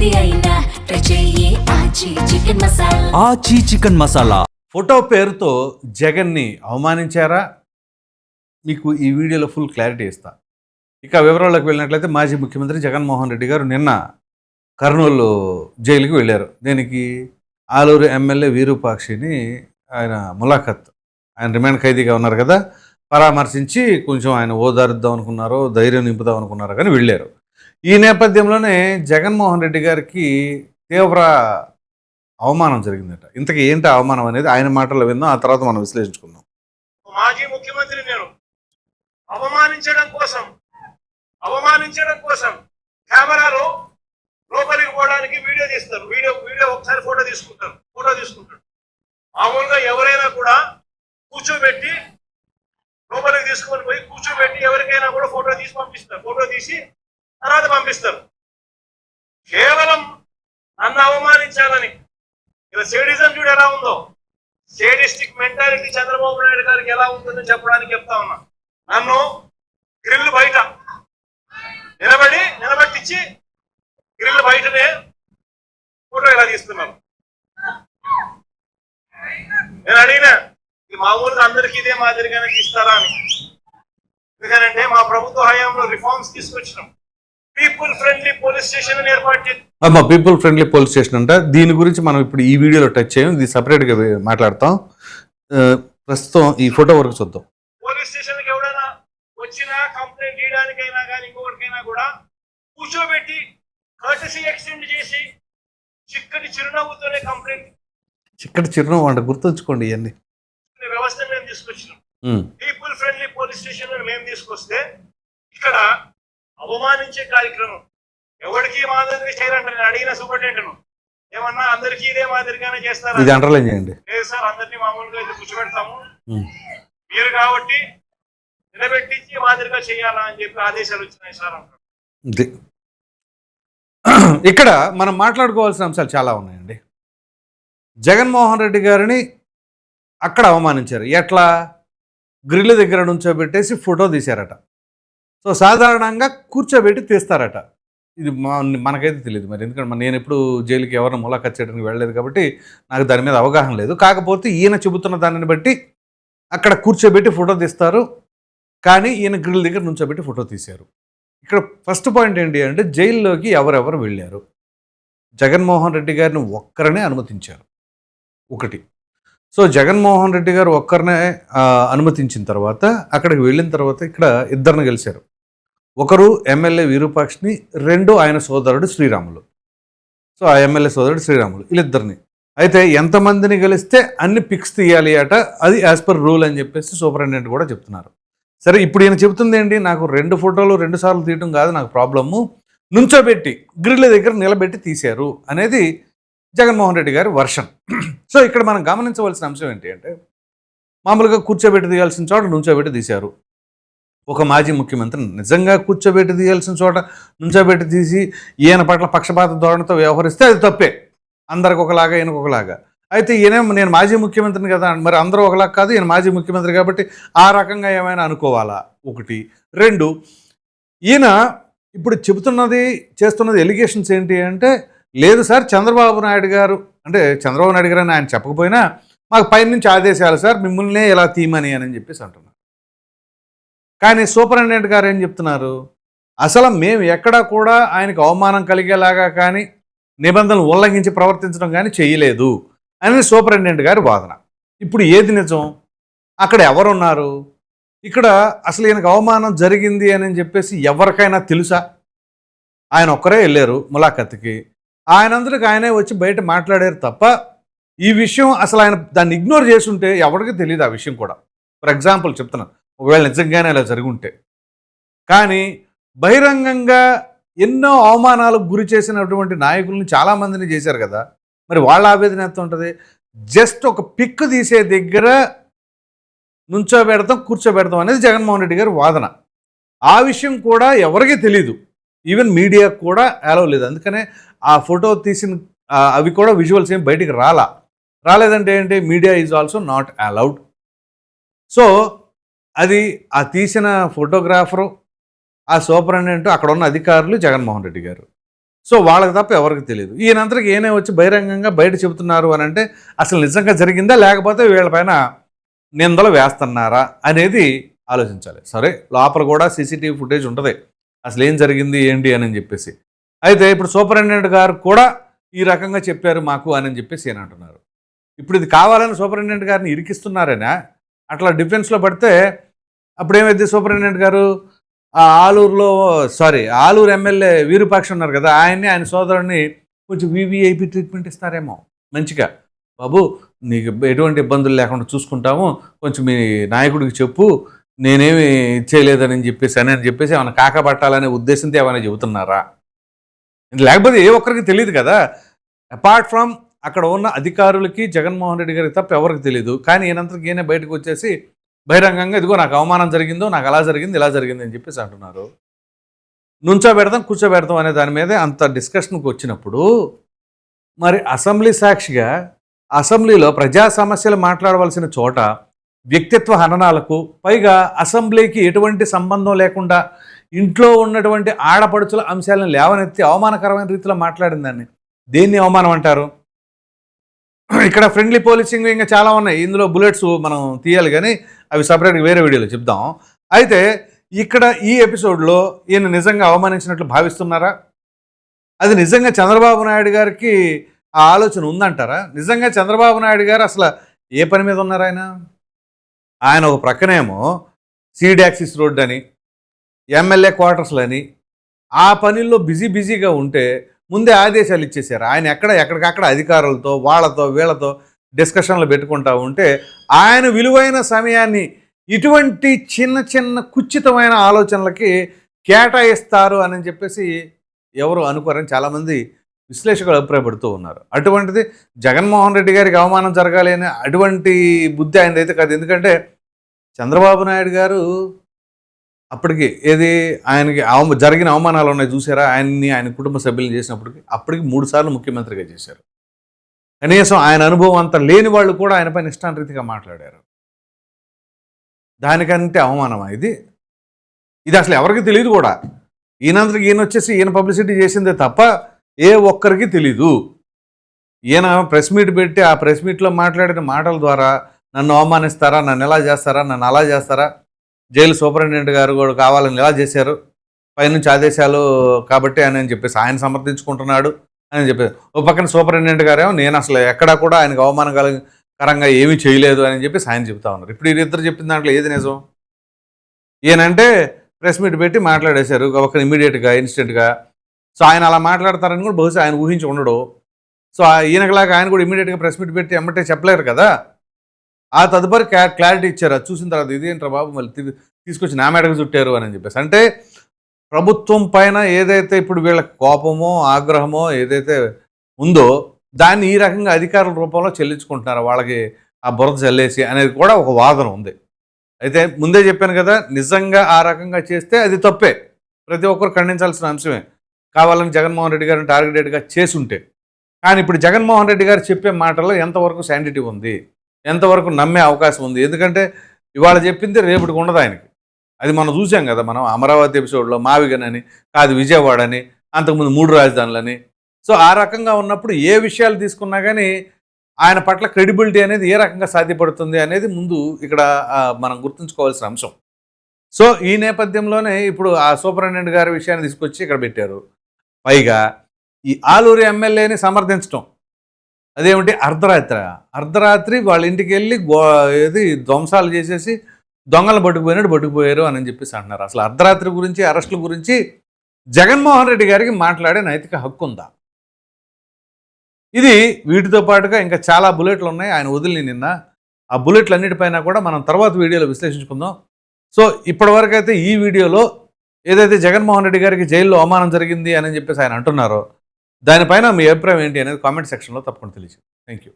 ఏది అయినా ట్రై చెయ్యి ఆచి చికెన్ మసాలా. ఆచి చికెన్ మసాలా ఫోటో పేరుతో జగన్ని అవమానించారా? మీకు ఈ వీడియోలో ఫుల్ క్లారిటీ ఇస్తా. ఇక వివరాల్లోకి వెళ్ళినట్లయితే మాజీ ముఖ్యమంత్రి జగన్మోహన్ రెడ్డి గారు నిన్న కర్నూలు జైలుకి వెళ్ళారు. దీనికి ఆలూరు ఎమ్మెల్యే వీరూపాక్షిని ఆయన ములాఖత్, ఆయన రిమాండ్ ఖైదీగా ఉన్నారు కదా, పరామర్శించి కొంచెం ఆయన ఓదారుద్దాం అనుకున్నారో, ధైర్యం నింపుదాం అనుకున్నారో కానీ వెళ్ళారు. ఈ నేపథ్యంలోనే జగన్మోహన్ రెడ్డి గారికి తీవ్ర అవమానం జరిగిందట. ఇంతకీ ఏంటి అవమానం అనేది ఆయన మాటల్లో విందాం, ఆ తర్వాత మనం విశ్లేషించుకుందాం. మాజీ ముఖ్యమంత్రి నేను అవమానించడం కోసం కెమెరాలో లోపలికి పోవడానికి వీడియో తీస్తారు. వీడియో ఒకసారి ఫోటో తీసుకుంటారు. మామూలుగా ఎవరైనా కూడా కూర్చోబెట్టి లోపలికి తీసుకొని పోయి కూర్చోబెట్టి ఎవరికైనా కూడా ఫోటో తీసి పంపిస్తారు. ఫోటో తీసి తర్వాత పంపిస్తారు. కేవలం నన్ను అవమానించాలని, ఇలా సేడిజం చూడు ఎలా ఉందో, సేడిస్టిక్ మెంటాలిటీ చంద్రబాబు నాయుడు గారికి ఎలా ఉంటుందో చెప్పడానికి చెప్తా ఉన్నా. నన్ను గ్రిల్ బయట నిలబెట్టించి గ్రిల్ బయటనే ఫోటో ఎలా తీస్తున్నారు. నేను అడిగినా, ఇది మామూలుగా అందరికీ ఇదే మాదిరిగానే తీస్తారా అని. ఎందుకంటే మా ప్రభుత్వ హయాంలో రిఫార్మ్స్ తీసుకొచ్చినాం. పీపుల్ ఫ్రెండ్లీ పోలీస్ స్టేషన్ అని ఏర్పాటు చేసి పీపుల్ ఫ్రెండ్లీ పోలీస్ స్టేషన్ అంట. దీని గురించి మనం ఇప్పుడు ఈ వీడియోలో టచ్ చేయం, ఇది సపరేట్గా మాట్లాడతాం. ప్రస్తుతం ఈ ఫోటో వరకు చూద్దాం. పోలీస్ స్టేషన్కి ఎవడైనా వచ్చినా కంప్లైంట్ చేయడానికైనా కానీ ఇంకొకటికైనా కూడా కూర్చోబెట్టి కర్టసీ ఎక్స్టెండ్ చేసి చిక్కటి చిరునవ్వుతోనే కంప్లైంట్, చిక్కటి చిరునవ్వు అంట, గుర్తుంచుకోండి ఇవన్నీ. వ్యవస్థ మేము తీసుకొచ్చినాం. పీపుల్ ఫ్రెండ్లీ పోలీస్ స్టేషన్ మేము తీసుకొస్తే ఇక్కడ అవమానించే కార్యక్రమం ఎవరికి మాదిరిగా చేయాలంటే నేను అడిగిన సూపరింటెండెంట్ ఏమన్నా అందరికీ ఇదే మాదిరిగానే చేస్తారా? ఇది అండర్లైన్ చేయండి. లేదు సార్, అందరినీ మామూలుగా అయితే కూర్చోబెడతాము, మీరు కాబట్టి నిలబెట్టించి మాదిరిగా చేయాలా అని చెప్పి ఆదేశాలు వచ్చినాయి సార్ అంటారు. ఇక్కడ మనం మాట్లాడుకోవాల్సిన అంశాలు చాలా ఉన్నాయండి. జగన్మోహన్ రెడ్డి గారిని అక్కడ అవమానించారు. ఎట్లా? గ్రిల్ దగ్గర నుంచోబెట్టేసి ఫోటో తీశారట. సో సాధారణంగా కూర్చోబెట్టి తీస్తారట. ఇది మనకైతే తెలియదు మరి, ఎందుకంటే నేను ఎప్పుడు జైలుకి ఎవరిని ములాఖత్ చేయడానికి వెళ్ళలేదు కాబట్టి నాకు దాని మీద అవగాహన లేదు. కాకపోతే ఈయన చెబుతున్న దానిని బట్టి అక్కడ కూర్చోబెట్టి ఫోటో తీస్తారు, కానీ ఈయన గ్రిల్ దగ్గర నుంచోబెట్టి ఫోటో తీశారు. ఇక్కడ ఫస్ట్ పాయింట్ ఏంటి అంటే, జైల్లోకి ఎవరెవరు వెళ్ళారు? జగన్మోహన్ రెడ్డి గారిని ఒక్కరనే అనుమతించారు, ఒకటి. సో జగన్మోహన్ రెడ్డి గారు ఒక్కరినే అనుమతించిన తర్వాత అక్కడికి వెళ్ళిన తర్వాత ఇక్కడ ఇద్దరిని కలిశారు. ఒకరు ఎమ్మెల్యే వీరూపాక్షిని, రెండు ఆయన సోదరుడు శ్రీరాములు. సో ఆ ఎమ్మెల్యే సోదరుడు శ్రీరాములు, వీళ్ళిద్దరిని. అయితే ఎంతమందిని కలిస్తే అన్ని పిక్స్ తీయాలి అట, అది యాజ్ పర్ రూల్ అని చెప్పేసి సూపరింటెండెంట్ కూడా చెప్తున్నారు. సరే, ఇప్పుడు ఈయన చెబుతుంది ఏంటి? నాకు 2 ఫోటోలు 2 సార్లు తీయటం కాదు నాకు ప్రాబ్లము, నుంచోబెట్టి గ్రిల్ దగ్గర నిలబెట్టి తీశారు అనేది జగన్మోహన్ రెడ్డి గారి వర్షన్. సో ఇక్కడ మనం గమనించవలసిన అంశం ఏంటి అంటే, మామూలుగా కూర్చోబెట్టి తీయాల్సిన చోట నుంచోబెట్టి తీశారు. ఒక మాజీ ముఖ్యమంత్రి నిజంగా కూర్చోబెట్టి తీయాల్సిన చోట నుంచోబెట్టి తీసి ఈయన పట్ల పక్షపాత ధోరణితో వ్యవహరిస్తే అది తప్పే. అందరికి ఒకలాగా, ఈయనకు ఒకలాగా. అయితే ఈయన నేను మాజీ ముఖ్యమంత్రిని కదా, మరి అందరూ ఒకలాగా కాదు, ఈయన మాజీ ముఖ్యమంత్రి కాబట్టి ఆ రకంగా ఏమైనా అనుకోవాలా? ఒకటి. రెండు, ఈయన ఇప్పుడు చెబుతున్నది చేస్తున్నది ఎలిగేషన్స్ ఏంటి అంటే, లేదు సార్ చంద్రబాబు నాయుడు గారు అంటే చంద్రబాబు నాయుడు గారు అని ఆయన చెప్పకపోయినా మాకు పైనుంచి ఆదేశాలు సార్ మిమ్మల్నే ఎలా తీయమని అని చెప్పేసి అంటున్నారు. కానీ సూపరింటెండెంట్ గారు ఏం చెప్తున్నారు? అసలు మేము ఎక్కడా కూడా ఆయనకు అవమానం కలిగేలాగా కానీ నిబంధనలు ఉల్లంఘించి ప్రవర్తించడం కానీ చేయలేదు అని సూపరింటెండెంట్ గారి వాదన. ఇప్పుడు ఏది నిజం? అక్కడ ఎవరున్నారు? ఇక్కడ అసలు ఈయనకు అవమానం జరిగింది అని చెప్పేసి ఎవరికైనా తెలుసా? ఆయన ఒక్కరే వెళ్ళారు ములాఖత్కి, ఆయనందరికి ఆయనే వచ్చి బయట మాట్లాడారు తప్ప ఈ విషయం అసలు ఆయన దాన్ని ఇగ్నోర్ చేసి ఉంటే ఎవరికి తెలియదు ఆ విషయం కూడా. ఫర్ ఎగ్జాంపుల్ చెప్తున్నాను, ఒకవేళ నిజంగానే అలా జరుగుంటే. కానీ బహిరంగంగా ఎన్నో అవమానాలకు గురి చేసినటువంటి నాయకుల్ని చాలామందిని చేశారు కదా, మరి వాళ్ళ ఆవేదన ఎంత ఉంటుంది? జస్ట్ ఒక పిక్ తీసే దగ్గర నుంచోబెడతాం కూర్చోబెడతాం అనేది జగన్మోహన్ రెడ్డి గారి వాదన. ఆ విషయం కూడా ఎవరికీ తెలీదు, ఈవెన్ మీడియాకు కూడా అలౌ లేదు. అందుకనే ఆ ఫోటో తీసిన అవి కూడా విజువల్స్ ఏం బయటికి రాలేదంటే ఏంటి? Media is also not allowed. So అది ఆ తీసిన ఫోటోగ్రాఫరు, ఆ సూపరింటెండెంట్, అక్కడ ఉన్న అధికారులు, జగన్మోహన్ రెడ్డి గారు. సో వాళ్ళకి తప్ప ఎవరికి తెలియదు. ఈయనంతరికి ఈయనే వచ్చి బహిరంగంగా బయట చెబుతున్నారు అని అంటే అసలు నిజంగా జరిగిందా, లేకపోతే వీళ్ళపైన నిందలు వేస్తున్నారా అనేది ఆలోచించాలి. సరే, లోపల కూడా సీసీటీవీ ఫుటేజ్ ఉంటుంది, అసలు ఏం జరిగింది ఏంటి అని చెప్పేసి. అయితే ఇప్పుడు సూపరింటెండెంట్ గారు కూడా ఈ రకంగా చెప్పారు మాకు అని చెప్పేసి ఈయన అంటున్నారు. ఇప్పుడు ఇది కావాలని సూపరింటెండెంట్ గారిని ఇరికిస్తున్నారేనా? అట్లా డిఫెన్స్లో పడితే అప్పుడేమైంది, సూపరింటెండెంట్ గారు ఆలూరు ఎమ్మెల్యే వీరుపాక్ష ఉన్నారు కదా, ఆయన సోదరుడిని కొంచెం వివిఐపి ట్రీట్మెంట్ ఇస్తారేమో మంచిగా. బాబు, నీకు ఎటువంటి ఇబ్బందులు లేకుండా చూసుకుంటాము, కొంచెం మీ నాయకుడికి చెప్పు, నేనేమి చేయలేదని చెప్పేసి ఏమైనా కాకపట్టాలనే ఉద్దేశంతో ఏమైనా చెబుతున్నారా? లేకపోతే ఏ ఒక్కరికి తెలియదు కదా. అపార్ట్ ఫ్రమ్ అక్కడ ఉన్న అధికారులకి జగన్మోహన్ రెడ్డి గారికి తప్ప ఎవరికి తెలియదు. కానీ ఈయనంతరికి ఈయనే బయటకు వచ్చేసి బహిరంగంగా ఇదిగో నాకు అవమానం జరిగిందో, నాకు అలా జరిగింది ఇలా జరిగింది అని చెప్పేసి అంటున్నారు. నుంచోబెడతాం కూర్చోబెడతాం అనే దాని మీదే అంత డిస్కషన్కి వచ్చినప్పుడు మరి అసెంబ్లీ సాక్షిగా అసెంబ్లీలో ప్రజా సమస్యలు మాట్లాడవలసిన చోట వ్యక్తిత్వ హననాలకు, పైగా అసెంబ్లీకి ఎటువంటి సంబంధం లేకుండా ఇంట్లో ఉన్నటువంటి ఆడపడుచుల అంశాలను లేవనెత్తి అవమానకరమైన రీతిలో మాట్లాడిందాన్ని దేన్ని అవమానం అంటారు? ఇక్కడ ఫ్రెండ్లీ పోలీసింగ్ ఇంకా చాలా ఉన్నాయి, ఇందులో బుల్లెట్స్ మనం తీయాలి కానీ అవి సపరేట్గా వేరే వీడియోలో చెప్దాం. అయితే ఇక్కడ ఈ ఎపిసోడ్లో ఈయన నిజంగా అవమానించినట్లు భావిస్తున్నారా? అది నిజంగా చంద్రబాబు నాయుడు గారికి ఆ ఆలోచన ఉందంటారా? నిజంగా చంద్రబాబు నాయుడు గారు అసలు ఏ పని మీద ఉన్నారు? ఆయన ఒక ప్రక్కనేమో సీడాక్సిస్ రోడ్ అని, ఎమ్మెల్యే క్వార్టర్స్లని, ఆ పనుల్లో బిజీగా ఉంటే ముందే ఆదేశాలు ఇచ్చేశారు. ఆయన ఎక్కడికక్కడ అధికారులతో వాళ్ళతో వీళ్ళతో డిస్కషన్లు పెట్టుకుంటా ఉంటే ఆయన విలువైన సమయాన్ని ఇటువంటి చిన్న కుచితమైన ఆలోచనలకి కేటాయిస్తారు అని చెప్పేసి ఎవరు అనుకోరని చాలామంది విశ్లేషకులు అభిప్రాయపడుతూ ఉన్నారు. అటువంటిది జగన్మోహన్ రెడ్డి గారికి అవమానం జరగాలి అని అటువంటి బుద్ధి ఆయనది అయితే కాదు. ఎందుకంటే చంద్రబాబు నాయుడు గారు అప్పటికి ఆయనకి జరిగిన అవమానాలు ఉన్నాయి చూసారా, ఆయన కుటుంబ సభ్యులను చేసినప్పటికి అప్పటికి 3 సార్లు ముఖ్యమంత్రిగా చేశారు. కనీసం ఆయన అనుభవం అంత లేని వాళ్ళు కూడా ఆయనపై నిష్ఠానరీతిగా మాట్లాడారు. దానికంటే అవమానమా ఇది అసలు ఎవరికి తెలియదు కూడా. ఈయనంతరికి ఈయన వచ్చేసి ఈయన పబ్లిసిటీ చేసిందే తప్ప ఏ ఒక్కరికి తెలీదు. ఈయన ప్రెస్ మీట్ పెట్టి ఆ ప్రెస్ మీట్లో మాట్లాడిన మాటల ద్వారా నన్ను అవమానిస్తారా, నన్ను ఎలా చేస్తారా, నన్ను అలా చేస్తారా, జైలు సూపరింటెండెంట్ గారు కూడా కావాలని ఎలా చేశారు, పైనుంచి ఆదేశాలు కాబట్టి అని చెప్పేసి ఆయన సమర్థించుకుంటున్నాడు అని చెప్పేసి, ఓ పక్కన సూపరింటెండెంట్ గారేమో నేను అసలు ఎక్కడా కూడా ఆయనకు అవమానకరంగా ఏమీ చేయలేదు అని చెప్పేసి ఆయన చెప్తా ఉన్నారు. ఇప్పుడు వీరిద్దరు చెప్పిన దాంట్లో ఏది నిజం? ఈయనంటే ప్రెస్ మీట్ పెట్టి మాట్లాడేశారు ఒక ఇమీడియట్గా ఇన్స్టెంట్గా. సో ఆయన అలా మాట్లాడతారని కూడా బహుశా ఆయన ఊహించి ఉండడు. సో ఈయనలాగా ఆయన కూడా ఇమీడియట్గా ప్రెస్ మీట్ పెట్టి ఎమ్మటే చెప్పలేరు కదా. ఆ తదుపరి క్లారిటీ ఇచ్చారు. అది చూసిన తర్వాత ఇదేంట్రా బాబు మళ్ళీ తీసుకొచ్చి నా మేడకు చుట్టారు అని చెప్పేసి. అంటే ప్రభుత్వం పైన ఏదైతే ఇప్పుడు వీళ్ళకి కోపమో ఆగ్రహమో ఏదైతే ఉందో దాన్ని ఈ రకంగా అధికారుల రూపంలో చెల్లించుకుంటున్నారు, వాళ్ళకి ఆ బురద చల్లేసి అనేది కూడా ఒక వాదన ఉంది. అయితే ముందే చెప్పాను కదా, నిజంగా ఆ రకంగా చేస్తే అది తప్పే, ప్రతి ఒక్కరు ఖండించాల్సిన అంశమే, కావాలని జగన్మోహన్ రెడ్డి గారిని టార్గెటెడ్గా చేసుంటే. కానీ ఇప్పుడు జగన్మోహన్ రెడ్డి గారు చెప్పే మాటల్లో ఎంతవరకు శాండిటీ ఉంది, ఎంతవరకు నమ్మే అవకాశం ఉంది? ఎందుకంటే ఇవాళ చెప్పింది రేపటికి ఉండదు ఆయనకి. అది మనం చూసాం కదా, మనం అమరావతి ఎపిసోడ్లో మావిగనని కాదు విజయవాడని, అంతకుముందు 3 రాజధానులని. సో ఆ రకంగా ఉన్నప్పుడు ఏ విషయాలు తీసుకున్నా కానీ ఆయన పట్ల క్రెడిబిలిటీ అనేది ఏ రకంగా సాధ్యపడుతుంది అనేది ముందు ఇక్కడ మనం గుర్తుంచుకోవాల్సిన అంశం. సో ఈ నేపథ్యంలోనే ఇప్పుడు ఆ సూపరింటెండెంట్ గారి విషయాన్ని తీసుకొచ్చి ఇక్కడ పెట్టారు. పైగా ఈ ఆలూరు ఎమ్మెల్యేని సమర్థించడం అదేమిటి, అర్ధరాత్రి వాళ్ళ ఇంటికి వెళ్ళి ధ్వంసాలు చేసేసి దొంగలు పట్టుకుపోయారు అని చెప్పేసి అంటున్నారు. అసలు అర్ధరాత్రి గురించి అరెస్టుల గురించి జగన్మోహన్ రెడ్డి గారికి మాట్లాడే నైతిక హక్కు ఉందా? ఇది వీటితో పాటుగా ఇంకా చాలా బుల్లెట్లు ఉన్నాయి ఆయన వదిలి నిన్న. ఆ బుల్లెట్లు అన్నిటిపైన కూడా మనం తర్వాత వీడియోలో విశ్లేషించుకుందాం. సో ఇప్పటివరకు అయితే ఈ వీడియోలో ఏదైతే జగన్మోహన్ రెడ్డి గారికి జైల్లో అవమానం జరిగింది అని చెప్పేసి ఆయన అంటున్నారో దానిపైన మీ అభిప్రాయం ఏంటి అనేది కామెంట్ సెక్షన్లో తప్పకుండా తెలియజేయండి. Thank you.